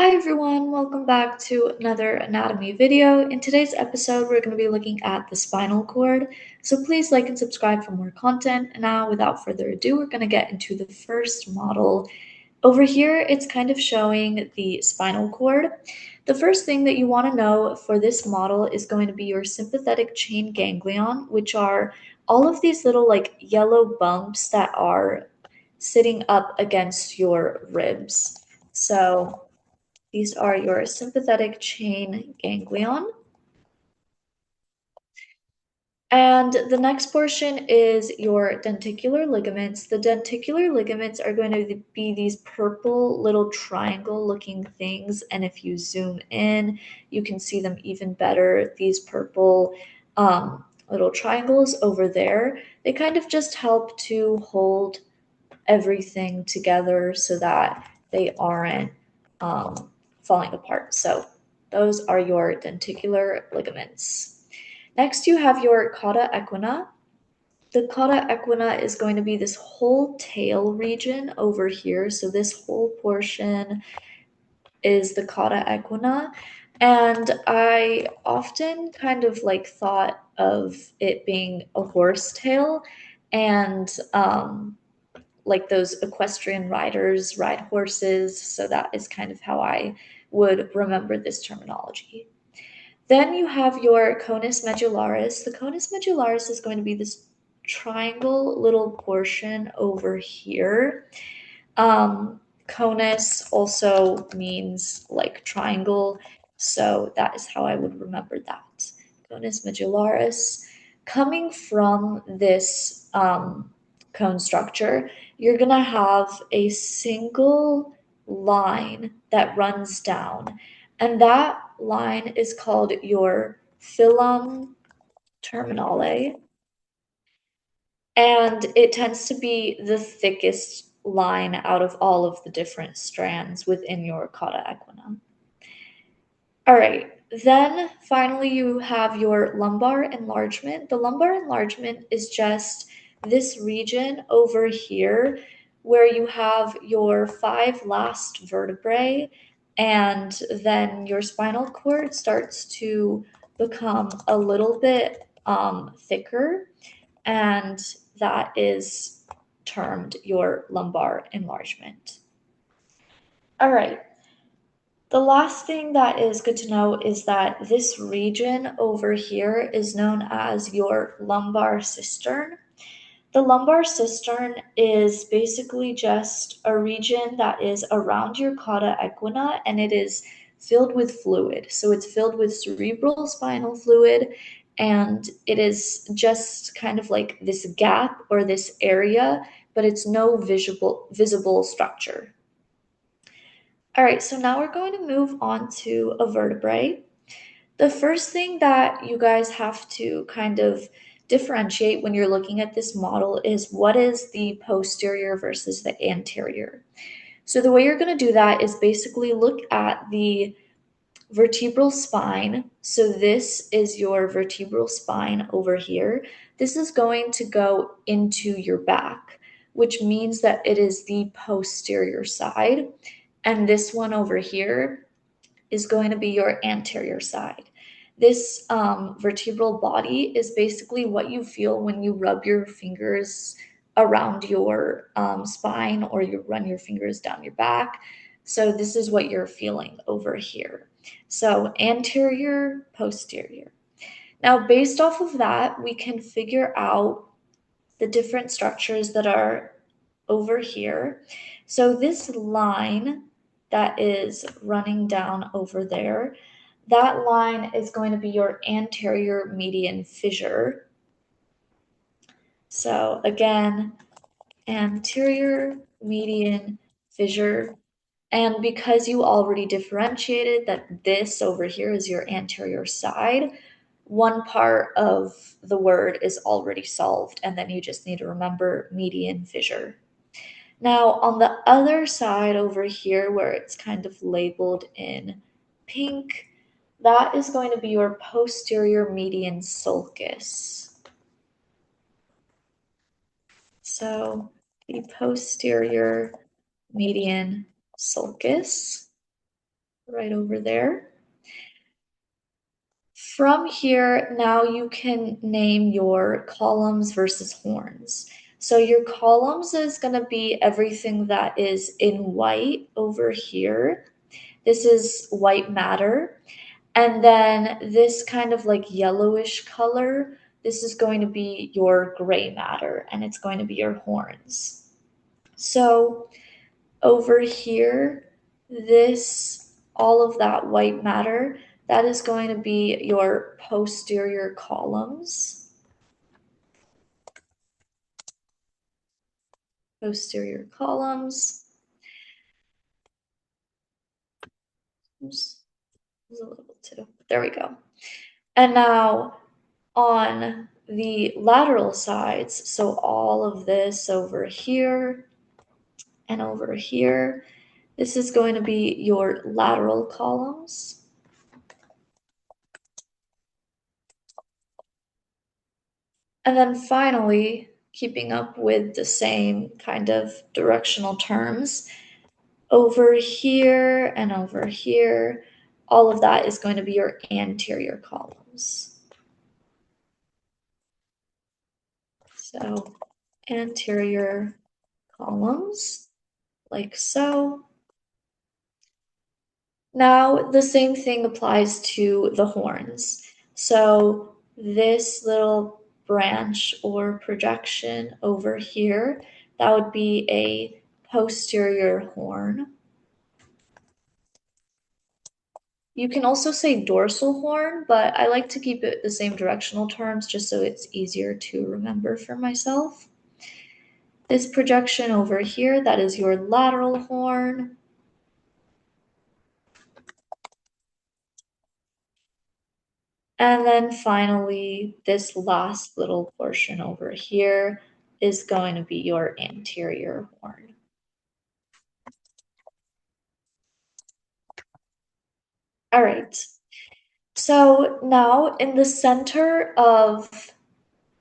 Hi everyone, welcome back to another anatomy video. In today's episode, we're going to be looking at the spinal cord. So please like and subscribe for more content. And now, without further ado, we're going to get into the first model. Over here, it's kind of showing the spinal cord. The first thing that you want to know for this model is going to be your sympathetic chain ganglion, which are all of these little like yellow bumps that are sitting up against your ribs. So these are your sympathetic chain ganglion. And the next portion is your denticular ligaments. The denticular ligaments are going to be these purple little triangle looking things. And if you zoom in, you can see them even better. These purple little triangles over there, they kind of just help to hold everything together so that they aren't falling apart. So those are your denticular ligaments. Next, you have your cauda equina. The cauda equina is going to be this whole tail region over here. So this whole portion is the cauda equina. And I often kind of like thought of it being a horse tail and like those equestrian riders ride horses. So that is kind of how I would remember this terminology. Then you have your conus medullaris. The conus medullaris is going to be this triangle little portion over here. Conus also means like triangle, so that is how I would remember that. Conus medullaris. Coming from this cone structure, you're going to have a single line that runs down, and that line is called your filum terminale, and it tends to be the thickest line out of all of the different strands within your cauda equina. All right, then finally you have your lumbar enlargement. The lumbar enlargement is just this region over here where you have your 5 last vertebrae, and then your spinal cord starts to become a little bit thicker, and that is termed your lumbar enlargement. All right. The last thing that is good to know is that this region over here is known as your lumbar cistern. The lumbar cistern is basically just a region that is around your cauda equina, and it is filled with fluid. So it's filled with cerebral spinal fluid, and it is just kind of like this gap or this area, but it's no visible structure. All right, so now we're going to move on to a vertebrae. The first thing that you guys have to kind of differentiate when you're looking at this model is what is the posterior versus the anterior. So the way you're going to do that is basically look at the vertebral spine. So this is your vertebral spine over here. This is going to go into your back, which means that it is the posterior side. And this one over here is going to be your anterior side. This vertebral body is basically what you feel when you rub your fingers around your spine or you run your fingers down your back. So this is what you're feeling over here. So anterior, posterior. Now, based off of that, we can figure out the different structures that are over here. So this line that is running down over there, that line is going to be your anterior median fissure. So again, anterior median fissure. And because you already differentiated that this over here is your anterior side, one part of the word is already solved, and then you just need to remember median fissure. Now, on the other side over here, where it's kind of labeled in pink, that is going to be your posterior median sulcus. So the posterior median sulcus. right over there. From here, now you can name your columns versus horns. So your columns is going to be everything that is in white over here. This is white matter. And then this kind of like yellowish color, this is going to be your gray matter, and it's going to be your horns. So over here, this, all of that white matter, that is going to be your posterior columns. Posterior columns. Oops, there's a little too. There we go. And now on the lateral sides, so all of this over here and over here, this is going to be your lateral columns. And then finally, keeping up with the same kind of directional terms, over here and over here, all of that is going to be your anterior columns. So anterior columns, like so. Now the same thing applies to the horns. So this little branch or projection over here, that would be a posterior horn. You can also say dorsal horn, but I like to keep it the same directional terms just so it's easier to remember for myself. This projection over here, that is your lateral horn. And then finally, this last little portion over here is going to be your anterior horn. All right. So now in the center of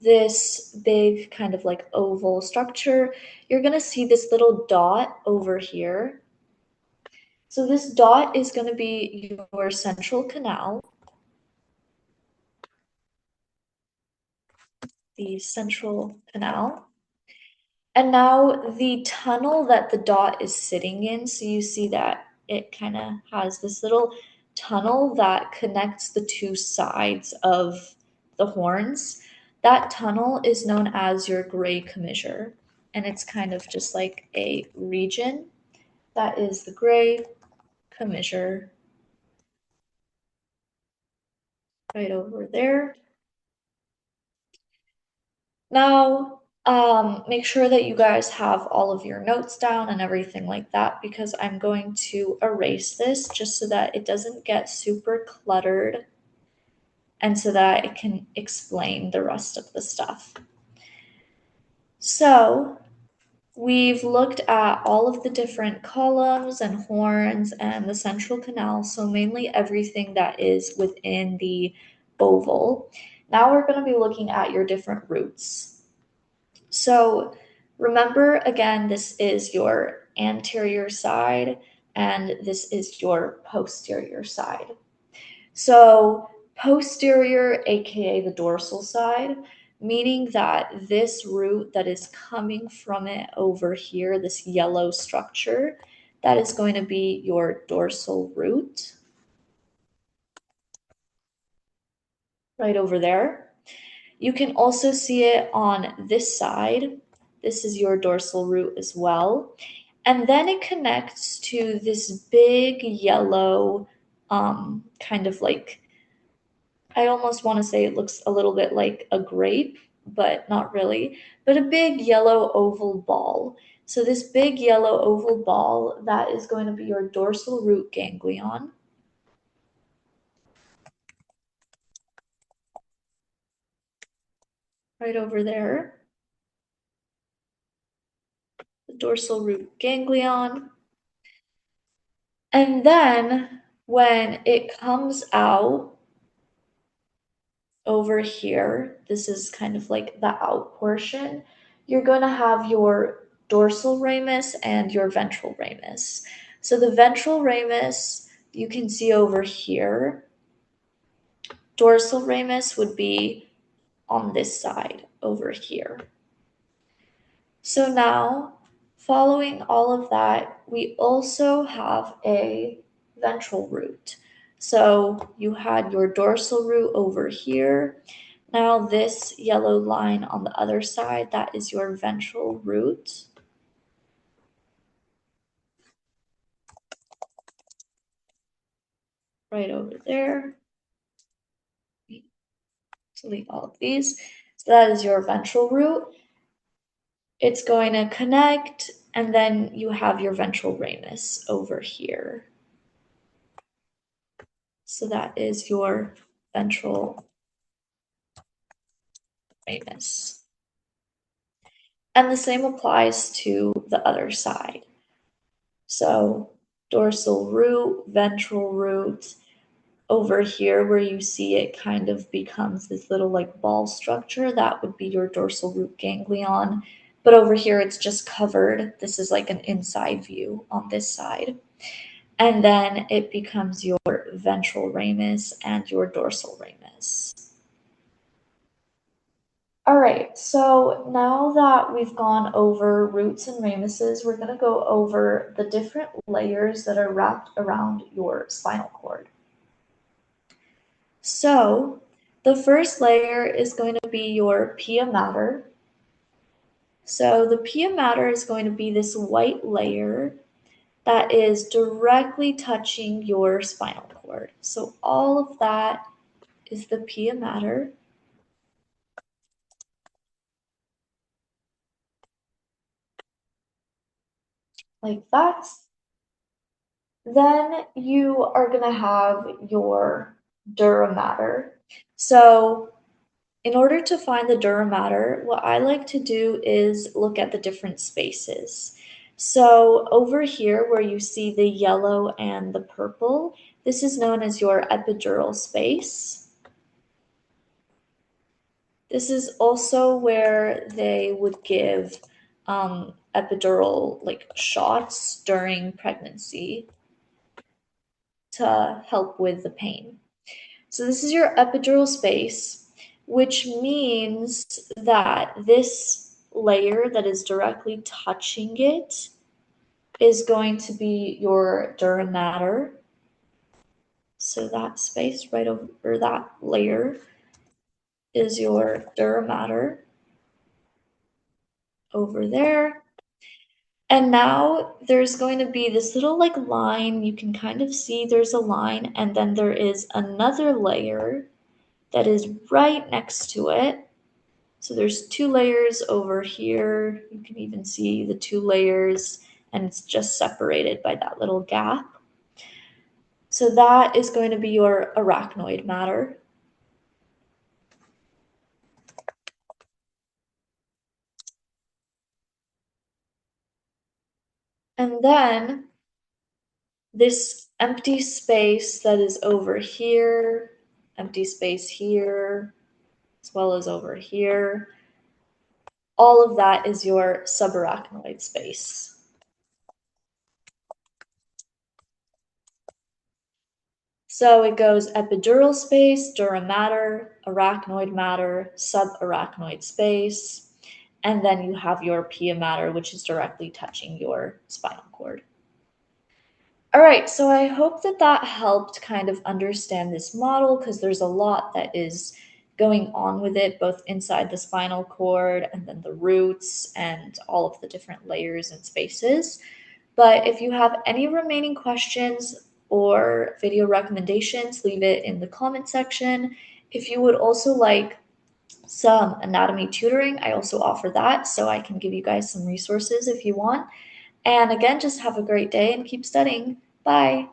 this big kind of like oval structure, you're going to see this little dot over here. So this dot is going to be your central canal, the central canal. And now the tunnel that the dot is sitting in, so you see that it kind of has this little tunnel that connects the two sides of the horns. That tunnel is known as your gray commissure, and it's kind of just like a region that is the gray commissure right over there. Now, make sure that you guys have all of your notes down and everything like that because I'm going to erase this just so that it doesn't get super cluttered and so that it can explain the rest of the stuff. So, we've looked at all of the different columns and horns and the central canal, so mainly everything that is within the oval. Now we're going to be looking at your different roots. So remember again, this is your anterior side and this is your posterior side. So posterior, aka the dorsal side, meaning that this root that is coming from it over here, this yellow structure, that is going to be your dorsal root. Right over there. You can also see it on this side. This is your dorsal root as well. And then it connects to this big yellow, kind of like, I almost want to say it looks a little bit like a grape, but not really, but a big yellow oval ball. So this big yellow oval ball, that is going to be your dorsal root ganglion. Right over there. The dorsal root ganglion. And then when it comes out over here, this is kind of like the out portion, you're going to have your dorsal ramus and your ventral ramus. So the ventral ramus, you can see over here, dorsal ramus would be on this side over here. So now, following all of that, we also have a ventral root. So you had your dorsal root over here. Now this yellow line on the other side, that is your ventral root. Right over there. Delete all of these. So that is your ventral root. It's going to connect, and then you have your ventral ramus over here. So that is your ventral ramus. And the same applies to the other side. So dorsal root, ventral root. Over here where you see it kind of becomes this little like ball structure, that would be your dorsal root ganglion. But over here it's just covered. This is like an inside view on this side. And then it becomes your ventral ramus and your dorsal ramus. All right, so now that we've gone over roots and ramuses, we're going to go over the different layers that are wrapped around your spinal cord. So the first layer is going to be your pia mater. So the pia mater is going to be this white layer that is directly touching your spinal cord. So all of that is the pia mater. Like that. Then you are going to have your dura mater. So in order to find the dura mater, what I like to do is look at the different spaces. So over here where you see the yellow and the purple, this is known as your epidural space. This is also where they would give epidural like shots during pregnancy to help with the pain. So this is your epidural space, which means that this layer that is directly touching it is going to be your dura mater. So that space right over that layer is your dura mater over there. And now there's going to be this little like line. You can kind of see there's a line, and then there is another layer that is right next to it. So there's two layers over here. You can even see the two layers, and it's just separated by that little gap. So that is going to be your arachnoid matter. And then this empty space that is over here, empty space here, as well as over here, all of that is your subarachnoid space. So it goes epidural space, dura mater, arachnoid mater, subarachnoid space, and then you have your pia mater, which is directly touching your spinal cord. All right, so I hope that that helped kind of understand this model, because there's a lot that is going on with it, both inside the spinal cord and then the roots and all of the different layers and spaces. But if you have any remaining questions or video recommendations, leave it in the comment section. If you would also like some anatomy tutoring, I also offer that, so I can give you guys some resources if you want. And again, just have a great day and keep studying. Bye.